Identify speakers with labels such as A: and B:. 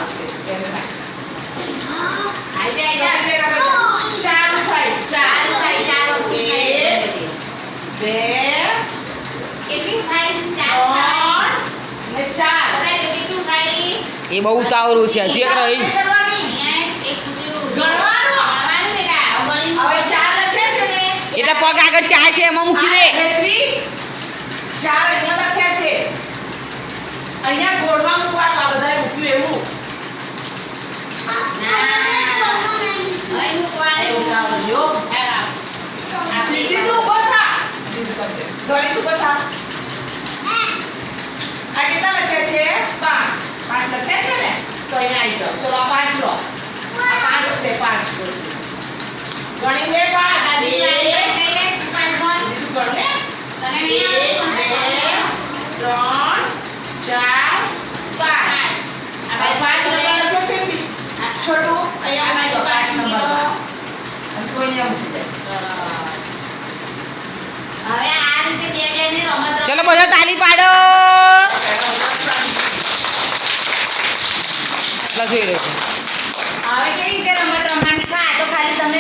A: આવશે એમ ના
B: આજે આયા
A: ચાર થાય ચાર
B: ચાર વસ્તુ થાય
A: બે
B: કેટલી થાય ચાર
A: ને ચાર
B: બધા કેટલું થાય
C: એ બહુ ઉતાવળું છે હજી એક રહી
B: અહીંયા એક પૂરું
A: ગણવાનું
B: બેટા ગણી
A: હવે ચાર લખ્યા છે ને
C: એટલે પગ આગળ ચાય છે એમાં મૂકી દે
A: ચાર અહીંયા લખ્યા છે અહીંયા ગોળમાં મૂકવાનું આ બધાએ મૂક્યું એવું દીદી ઊભો થા ધોળી ઊભો થા આ કેટલા લખ્યા છે પાંચ લખ્યા છે ને તો અહીંયા આવી જાઓ ચલો આ પાંચ લો આ પાંચ છે પાંચ ગણી લે પાંચ ગણ લે ત્રણ ચાર પાંચ આ પાંચ નંબર લખ્યો છે ને છોટું અહીંયા આવી જાઓ પાંચ નંબર અને કોઈ અહીંયા મૂકી દે
B: હવે આ રીતે બે બે ની રમત
C: ચલો બધા તાલી પાડો જોઈ રહ્યો છે
B: હવે કેવી રીતે રમત રમવાની આ તો ખાલી તમે